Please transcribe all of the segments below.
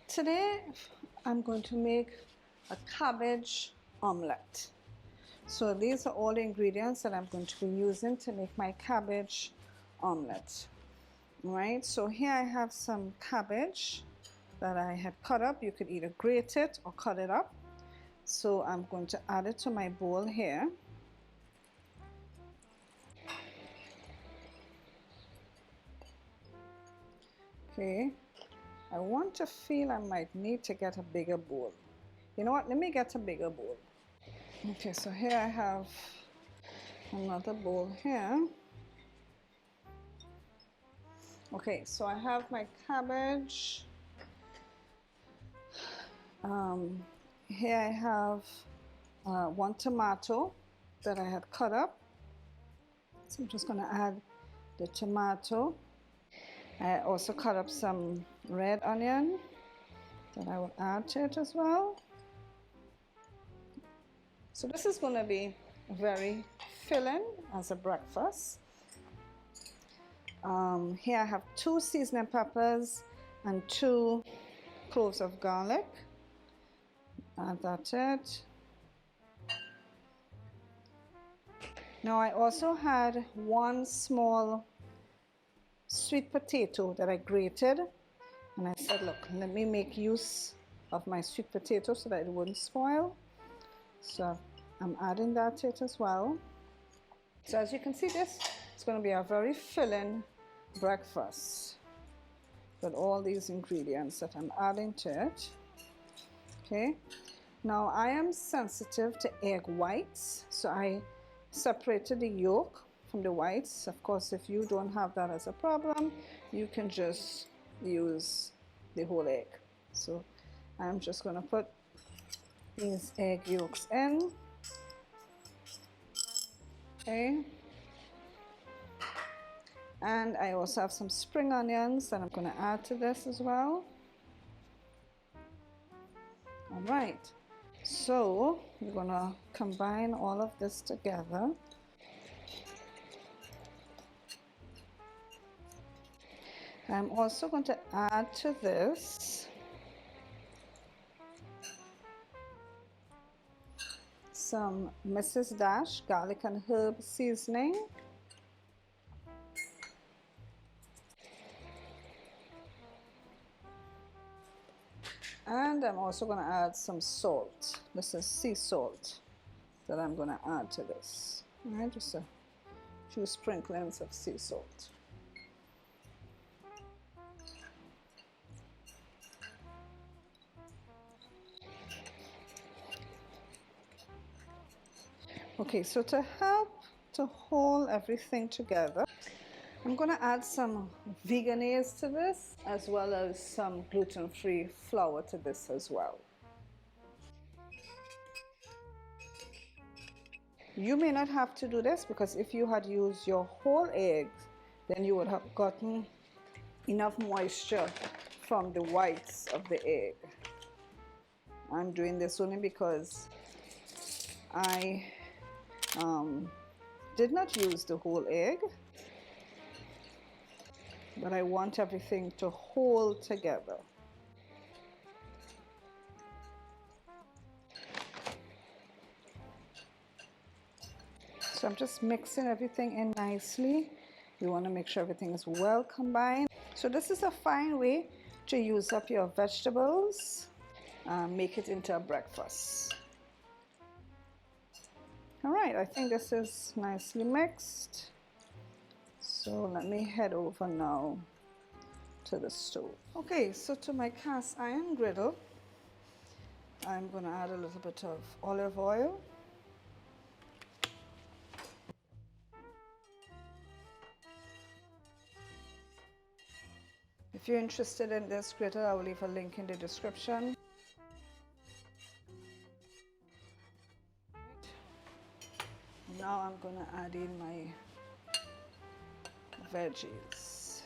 Today I'm going to make a cabbage omelette. So these are all the ingredients that I'm going to be using to make my cabbage omelette. Right, so here I have some cabbage that I had cut up. You could either grate it or cut it up. So I'm going to add it to my bowl here. Okay, I want to feel I might need to get a bigger bowl. You know what, let me get a bigger bowl. Okay, so here I have another bowl here. Okay, so I have my cabbage. Here I have one tomato that I had cut up. So I'm just going to add the tomato. I also cut up some red onion that I will add to it as well. So this is going to be very filling as a breakfast. Here I have 2 seasoning peppers and 2 cloves of garlic. Add that to it. Now I also had 1 small sweet potato that I grated, and I said, look, let me make use of my sweet potato so that it wouldn't spoil. So I'm adding that to it as well. So as you can see, this is going to be a very filling breakfast with all these ingredients that I'm adding to it. Okay, now I am sensitive to egg whites, so I separated the yolk from the whites. Of course, if you don't have that as a problem, you can just use the whole egg. So I'm just going to put these egg yolks in. Okay, and I also have some spring onions that I'm going to add to this as well. All right, so we're going to combine all of this together. I'm also going to add to this some Mrs. Dash garlic and herb seasoning. And I'm also going to add some salt. This is sea salt that I'm going to add to this. All right, just a few sprinklings of sea salt. Okay, so to help to hold everything together, I'm going to add some veganese to this, as well as some gluten-free flour to this as well. You may not have to do this, because if you had used your whole egg, then you would have gotten enough moisture from the whites of the egg. I'm doing this only because I did not use the whole egg, but I want everything to hold together. So I'm just mixing everything in nicely. You want to make sure everything is well combined. So this is a fine way to use up your vegetables, make it into a breakfast. All right, I think this is nicely mixed. So let me head over now to the stove. Okay, so to my cast iron griddle, I'm going to add a little bit of olive oil. If you're interested in this griddle, I will leave a link in the description. Now I'm going to add in my veggies.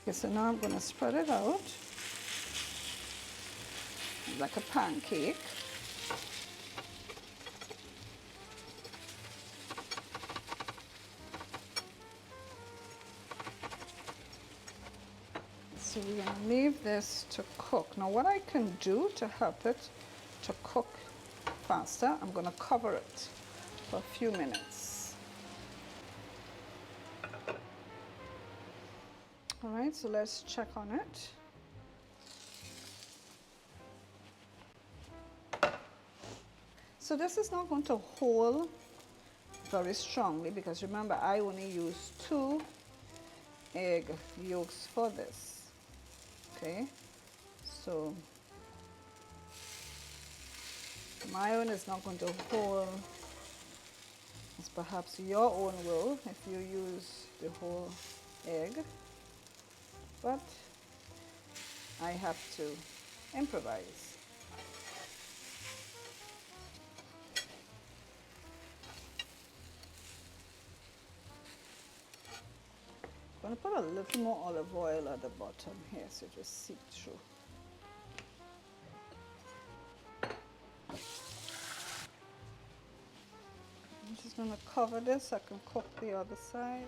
Okay, so now I'm going to spread it out like a pancake. So we're going to leave this to cook. Now what I can do to help it to cook faster, I'm going to cover it for a few minutes. All right, so let's check on it. So this is not going to hold very strongly because remember I only use 2 egg yolks for this. Okay, so my own is not going to hold as perhaps your own will if you use the whole egg, but I have to improvise. I'm going to put a little more olive oil at the bottom here so it just seep through. I'm just going to cover this so I can cook the other side.